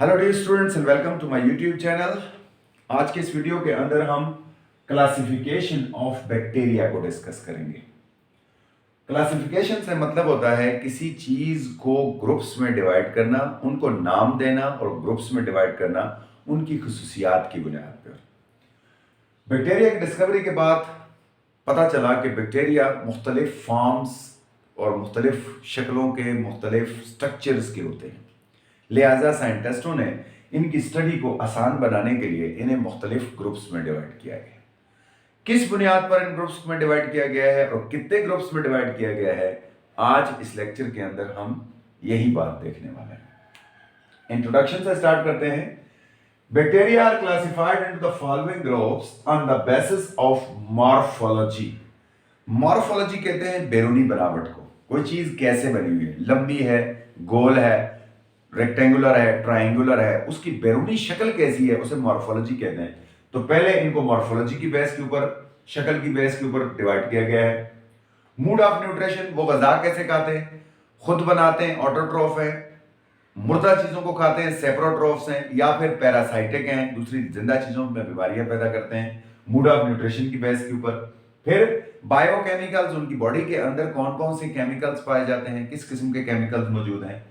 Hello dear students and welcome to my YouTube channel. आज के इस वीडियो के अंदर हम क्लासिफिकेशन ऑफ बैक्टीरिया को डिस्कस करेंगे। क्लासिफिकेशन से मतलब होता है किसी चीज को ग्रुप्स में डिवाइड करना, उनको नाम देना और ग्रुप्स में डिवाइड करना उनकी खुसूसियात की बुनियाद पर। बैक्टीरिया की डिस्कवरी के बाद पता चला कि बैक्टीरिया मुख्तलिफ फॉर्म्स और मुख्तलिफ शक्लों के मुख्तलिफ स्ट्रक्चर्स के होते हैं। लिहाजा साइंटिस्टों ने इनकी स्टडी को आसान बनाने के लिए इन्हें मुख्तलिफ ग्रुप्स में डिवाइड किया गया। किस बुनियाद पर इन ग्रुप्स में डिवाइड किया गया है और कितने ग्रुप्स में डिवाइड किया गया है, आज इस लेक्चर के अंदर हम यही बात देखने वाले हैं। इंट्रोडक्शन से स्टार्ट करते हैं। Bacteria are classified into the following groups on the basis of morphology. Morphology कहते हैं बैरूनी बनावट को, कोई चीज कैसे बनी हुई है, लंबी है, गोल है, रेक्टेंगुलर है, ट्राइंगुलर है, उसकी बैरूनी शक्ल कैसी है, उसे मॉर्फोलॉजी कहते हैं। तो पहले इनको मॉर्फोलॉजी की बेस के ऊपर, शक्ल की बेस के ऊपर डिवाइड किया गया है। मूड ऑफ न्यूट्रिशन, वो गजा कैसे खाते हैं, खुद बनाते हैं, ऑटोट्रोफ है, मुर्दा चीजों को खाते हैं, सेप्रोट्रोफ्स हैं, या फिर पैरासाइटिक हैं, दूसरी जिंदा चीजों में बीमारियां पैदा करते हैं। मूड ऑफ न्यूट्रिशन की बेस के ऊपर। फिर बायोकेमिकल्स, उनकी बॉडी के अंदर कौन कौन से केमिकल्स पाए जाते हैं, किस किस्म के केमिकल्स मौजूद हैं।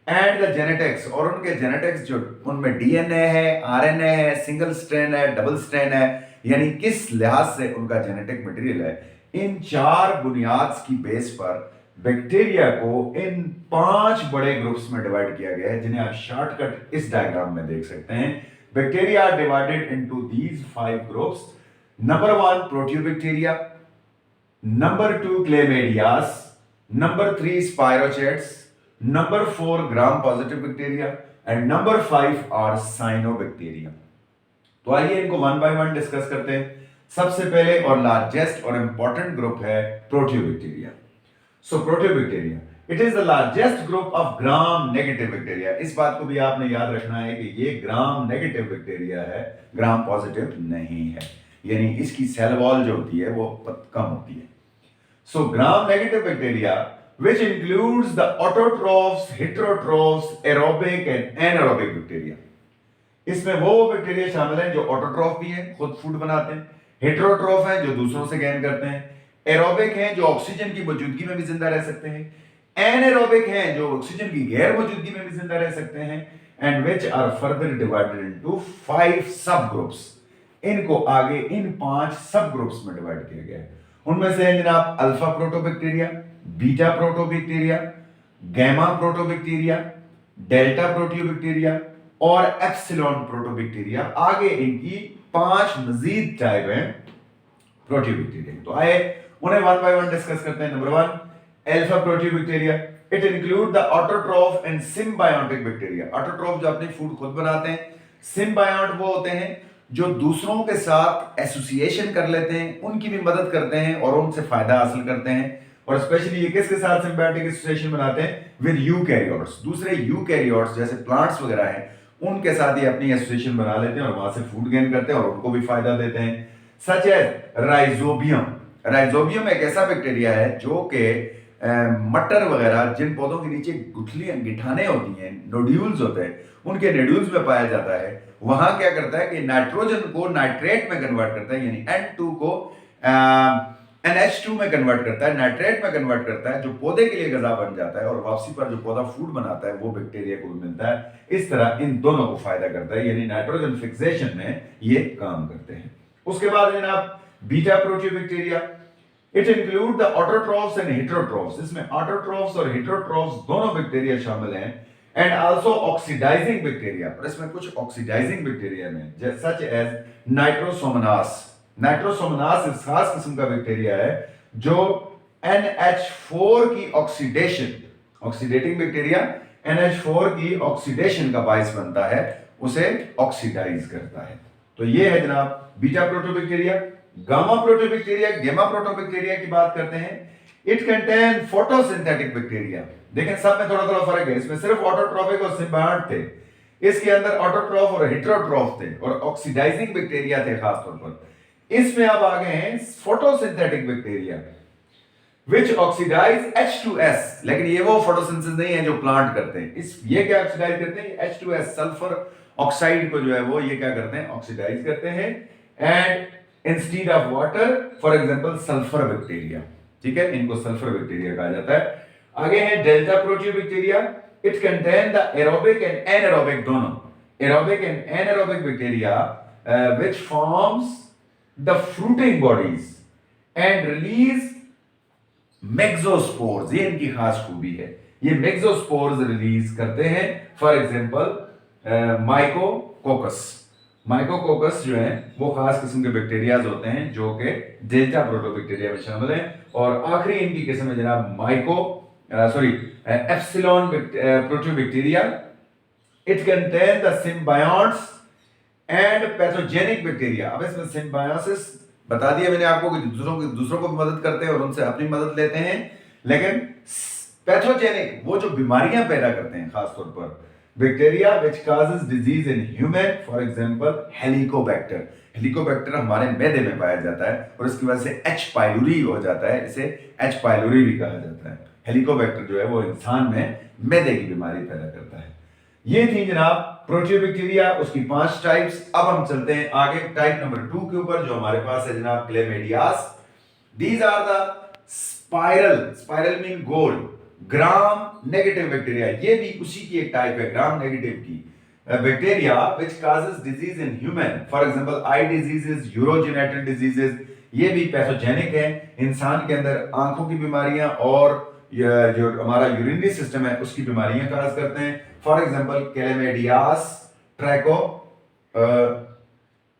एंड द जेनेटिक्स, और उनके जेनेटिक्स जो उनमें डीएनए है, आरएनए है, सिंगल स्ट्रैंड है, डबल स्ट्रैंड है, यानी किस लिहाज से उनका जेनेटिक मटेरियल है। इन चार बुनियाद की बेस पर बैक्टीरिया को इन 5 बड़े ग्रुप्स में डिवाइड किया गया है, जिन्हें आप शॉर्टकट इस डायग्राम में देख सकते हैं। Bacteria are divided into these 5 groups. Number 1 proteobacteria, number 2 chlamydias, number 3 spirochetes, number 4 gram positive bacteria and number 5 are cyanobacteria. तो आइए इनको वन बाय वन डिस्कस करते हैं। सबसे पहले और लार्जेस्ट और इंपॉर्टेंट ग्रुप है proteobacteria. So proteobacteria, it is the largest group of gram negative bacteria. इस बात को भी आपने याद रखना है कि ये ग्राम नेगेटिव बैक्टीरिया है, ग्राम पॉजिटिव नहीं है, यानी इसकी सेल वॉल जो होती है वो कम होती है। So gram negative bacteria which includes the autotrophs, heterotrophs, aerobic and anaerobic bacteria। इसमें वो बैक्टीरिया शामिल हैं जो ऑटोट्रॉफ भी हैं, खुद फूड बनाते हैं, हेटेरोट्रॉफ हैं जो दूसरों से गेन करते हैं, एरोबिक हैं जो ऑक्सीजन की मौजूदगी में भी जिंदा रह सकते हैं, एनाएरोबिक हैं जो ऑक्सीजन की गैर मौजूदगी में भी जिंदा रह सकते हैं, and which are further divided into 5 sub groups. इनको आगे इन 5 सब ग्रुप्स में डिवाइड किया गया है। उनमें से है जनाब अल्फा प्रोटोबैक्टीरिया, बीटा प्रोटोबैक्टीरिया, गैमा प्रोटोबैक्टीरिया, डेल्टा प्रोटियोबैक्टीरिया और एप्सिलॉन प्रोटोबैक्टीरिया। आगे इनकी 5 मजीद टाइप हैं प्रोटियोबैक्टीरिया। तो आए उन्हें वन बाय वन डिस्कस करते हैं। Number 1 alpha proteobacteria, it include the autotroph and symbiotic bacteria. Autotroph जो अपनी फूड खुद बनाते हैं, सिम्बायोट वो होते हैं जो दूसरों के साथ एसोसिएशन कर लेते हैं, उनकी भी मदद करते हैं और उनसे फायदा हासिल करते हैं। और स्पेशली ये किसके साथ सिम्बायोटिक एसोसिएशन बनाते हैं? With eukaryotes. दूसरे यूकैरियोट्स जैसे प्लांट्स वगैरह हैं, उनके साथ ये अपनी एसोसिएशन बना लेते हैं और वहां से फूड गेन करते हैं और उनको भी फायदा देते हैं। Such as rhizobium. राइजोबियम एक ऐसा बैक्टीरिया है जो कि मटर वगैरह, जिन पौधों के नीचे गुठलियां, गिठाने होती हैं, नोड्यूल्स होते हैं, उनके नोड्यूल्स में पाया जाता है। वहां क्या करता है कि नाइट्रोजन को नाइट्रेट में कन्वर्ट करता है, यानी N2 को NH2 में कन्वर्ट करता है, नाइट्रेट में कन्वर्ट करता है, जो पौधे के लिए गजा बन जाता है और वापसी पर जो पौधा फूड बनाता है वो बैक्टीरिया को मिलता है। इस तरह इन दोनों को फायदा करता है, यानी नाइट्रोजन फिक्सेशन में ये काम करते हैं। उसके बाद जनाब beta proteobacteria, it include the autotrophs and heterotrophs. इसमें ऑटोट्रॉफ्स और हेटेरोट्रॉफ्स दोनों बैक्टीरिया शामिल हैं, एंड आल्सो ऑक्सीडाइजिंग बैक्टीरिया। और इसमें कुछ ऑक्सीडाइजिंग बैक्टीरिया में सच एज नाइट्रोसोमोनास। नाइट्रोसोमोनास इस खास किस्म का बैक्टीरिया है जो NH4 की ऑक्सीडेशन, ऑक्सीडेटिंग बैक्टीरिया NH4 की ऑक्सीडेशन का बायस बनता है, उसे ऑक्सीडाइज करता है। तो ये है जनाब बीटा प्रोटोबैक्टीरिया। गामा प्रोटोबैक्टीरिया, गेमा प्रोटोबैक्टीरिया की बात करते हैं। It contain photosynthetic bacteria. देखें सब में थोड़ा थोड़ा फर्क है, इसमें सिर्फ ऑटोट्रॉफिक और सिम्बायोट थे, इसके अंदर ऑटोट्रॉफ और हेटेरोट्रॉफ थे और ऑक्सीडाइजिंग बैक्टीरिया थे खास तौर पर। इसमें अब आ गए हैं photosynthetic bacteria which oxidise H2S, लेकिन ये वो फोटोसिंथेसिस नहीं है जो प्लांट करते हैं। इस ये क्या ऑक्सीडाइज करते हैं, H2S सल्फर ऑक्साइड को जो है वो ये क्या करते हैं, ऑक्सीडाइज करते हैं। And instead of water, for example sulphur bacteria, ठीक है, इनको सल्फर बैक्टीरिया कहा जाता है। आगे है delta proteobacteria, it contain the aerobic and anaerobic दोनों, aerobic and anaerobic bacteria which forms the fruiting bodies and release myxospores, ये इनकी खास खूबी है, ये मेक्सोस्पोर्स रिलीज करते हैं। फॉर एग्जांपल माइकोकोकस, माइकोकोकस जो है वो खास किस्म के बैक्टीरियाज होते हैं जो कि डेल्टा प्रोटोबैक्टीरिया में शामिल हैं। और आखिरी इनकी किस्म है जनाब epsilon proteobacteria, it contain the symbiotes and pathogenic bacteria. अब इसमें सिम्बायोसिस बता दिया मैंने आपको कि दूसरों को मदद करते हैं और उनसे अपनी मदद लेते हैं, लेकिन पैथोजेनिक वो जो बीमारियां पैदा करते हैं, खासतौर पर bacteria which causes disease in human, for example Helicobacter, Helicobacter हमारे मैदे में पाया जाता है और इसकी वजह से H पाइलोरी हो जाता है, इसे H पाइलोरी भी कहा जाता है। हेलिकोबैक्टर जो है वो इंसान में मैदे की बीमारी पैदा करता है। ये थी जनाब प्रोटियोबैक्टीरिया, उसकी 5 टाइप्स। अब हम चलते हैं आगे टाइप नंबर 2 के ऊपर जो हमारे पास है जनाब chlamydias. These are the spiral mean गोल ग्राम नेगेटिव बैक्टीरिया, ये भी उसी की एक टाइप है ग्राम नेगेटिव की bacteria which causes disease in human, for example eye diseases, urogenital diseases, ये भी पैथोजेनिक है, इंसान के अंदर आंखों की बीमारियां और जो हमारा यूरिनरी सिस्टम है उसकी बीमारियां काज करते हैं। फॉर एग्जांपल क्लेमेडियास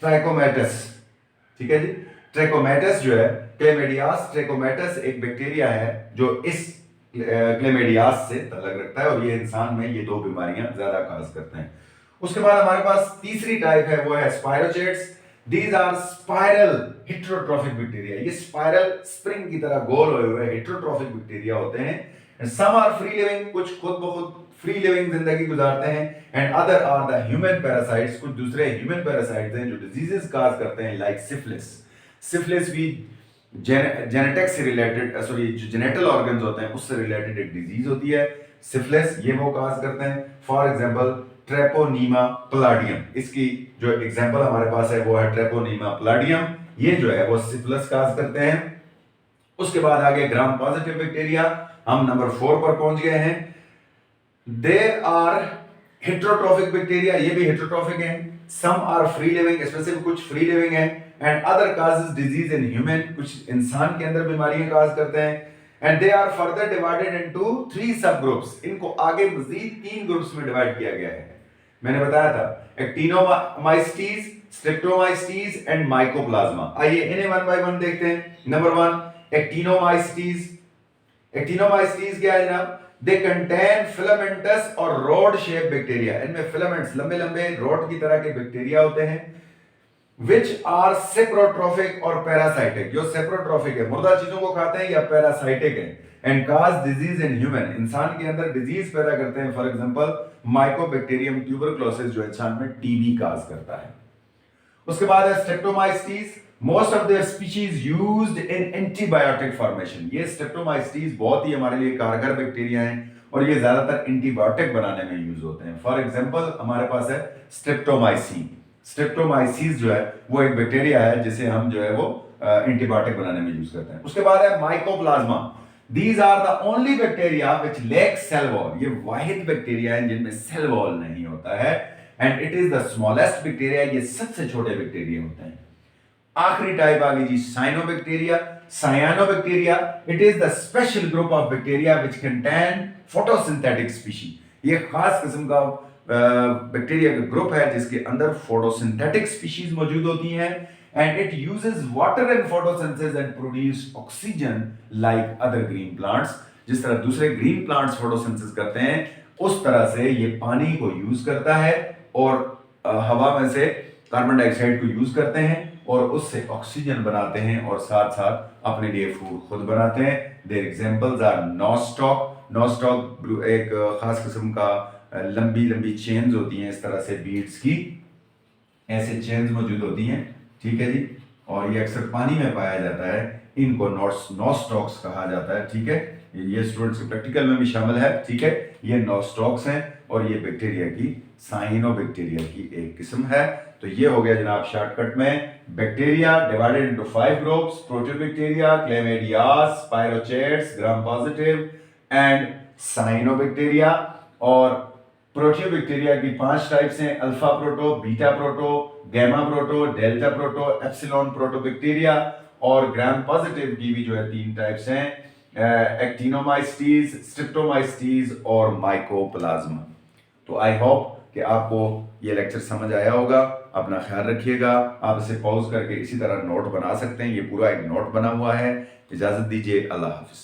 ट्रैकोमैटस, ठीक है जी, ट्रैकोमैटस जो है, क्लेमेडियास ट्रैकोमैटस एक बैक्टीरिया है जो इस क्लेमेडियास से ताल्लुक रखता है और ये इंसान में ये 2 बीमारियां ज्यादा काज करते हैं। उसके बाद हमारे पास तीसरी टाइप है वो है spirochetes. These are spiral heterotrophic bacteria, ये स्पाइरल स्प्रिंग की तरह गोल हुए हेटेरोट्रॉफिक बैक्टीरिया होते हैं। सम आर फ्री लिविंग, कुछ खुद ब खुद फ्री लिविंग जिंदगी गुजारते हैं, and other are the human parasites, कुछ दूसरे ह्यूमन पैरासाइट्स हैं जो डिजीजेस काज करते हैं, लाइक सिफिलिस। सिफिलिस भी जेनेटिक्स से रिलेटेड, जो जेनेटल ऑर्गन्स होते हैं उससे रिलेटेड एक डिजीज होती है सिफिलिस, ये वो काज करते हैं। फॉर एग्जांपल ट्रेपोनीमा प्लाडियम, इसकी जो एग्जांपल हमारे पास है वो है ट्रेपोनीमा प्लाडियम, ये जो है वो सिफिलिस काज करते हैं। उसके बाद आगे ग्राम पॉजिटिव बैक्टीरिया, हम नंबर 4 पर पहुंच गए हैं। देयर आर हेटेरोट्रॉफिक बैक्टीरिया, ये भी हेटेरोट्रॉफिक हैं। सम आर फ्री लिविंग, इसमें से कुछ फ्री लिविंग है, and other causes disease in human, कुछ इंसान के अंदर बीमारियां काज करते हैं। And they are further divided into 3 sub groups, इनको आगे मजीद 3 ग्रुप्स में डिवाइड किया गया है। मैंने बताया था एक्टिनोमाइसीज, स्ट्रेप्टोमाइसीज एंड माइकोप्लाज्मा। आइए इन्हें 1 बाय 1 देखते हैं। नंबर 1 एक्टिनोमाइसीज। एक्टिनोमाइसीज क्या है जनाब? दे कंटेन फिलामेंटस और रॉड शेप बैक्टीरिया, इनमें फिलामेंट्स लंबे लंबे रॉड की तरह के बैक्टीरिया होते हैं। विच आर सेप्रोट्रॉफिक और पैरासाइटिक, जो सेप्रोट्रॉफिक है मुर्दा चीजों को खाते हैं या पैरासाइटिक है, and cause disease in human, इंसान के अंदर डिजीज पैदा करते हैं। फॉर एग्जांपल माइकोबैक्टीरियम ट्यूबरक्लोसिस जो इंसान में टीबी काज करता है। उसके बाद है streptomyces. Most of their species used in antibiotic formation, ये स्ट्रेप्टोमाइसीज बहुत ही हमारे लिए कारगर बैक्टीरिया हैं और ये ज्यादातर एंटीबायोटिक बनाने में यूज होते हैं। फॉर एग्जांपल हमारे पास है स्ट्रेप्टोमाइसिन, स्ट्रेप्टोमाइसीज जो है वो एक बैक्टीरिया है जिसे हम जो है वो एंटीबायोटिक बनाने में यूज करते हैं। उसके बाद है mycoplasma. These are the only bacteria which lack cell wall, ये वाहिद बैक्टीरिया है जिनमें सेल वॉल नहीं होता है, and it is the smallest bacteria, ये सबसे छोटे बैक्टीरिया होते हैं। आखिरी टाइप आ गई जी cyanobacteria. Cyanobacteria, it is the special group of bacteria which contain photosynthetic species, ये खास किस्म का बैक्टीरिया का ग्रुप है जिसके अंदर फोटोसिंथेटिक स्पीशीज मौजूद होती हैं, and it uses water in photosynthesis and produce oxygen like other green plants. जिस तरह दूसरे ग्रीन प्लांट्स फोटोसिंथेसिस करते हैं उस तरह से ये पानी को यूज करता है और हवा में से कार्बन डाइऑक्साइड को यूज करते हैं और उससे ऑक्सीजन बनाते हैं और साथ साथ अपने लिए फूड खुद बनाते हैं। Their examples are nostoc. Nostoc एक खास किस्म का लंबी लंबी चेन्स होती हैं इस तरह से बीड्स की, ऐसे चेन्स मौजूद होती हैं, ठीक है जी, और ये अक्सर पानी में पाया जाता है। इनको नॉस्टॉक्स कहा जाता है। ठीक है, ये स्टूडेंट्स के प्रैक्टिकल में भी शामिल है। ठीक है, ये नॉस्टॉक्स हैं और ये बैक्टीरिया की साइनोबैक्टीरिया की एक किस्म है। तो ये हो गया जनाब शॉर्टकट में bacteria divided into 5 groups: proteobacteria, chlamydias, spirochetes, gram positive and cyanobacteria. और प्रोटियोबैक्टीरिया की 5 टाइप्स हैं: alpha proto, beta proto, gamma proto, delta proto, epsilon proteobacteria. और ग्राम पॉजिटिव की भी जो है 3 टाइप्स हैं: एक्टिनोमाइस्टीज, स्ट्रिप्टोमाइस्टीज और माइकोप्लाज्मा। तो आई होप कि आपको ये लेक्चर समझ आया होगा। अपना ख्याल रखिएगा। आप इसे पॉज करके इसी तरह नोट बना सकते हैं, ये पूरा एक नोट बना हुआ है। इजाज़त दीजिए, अल्लाह हाफिज़।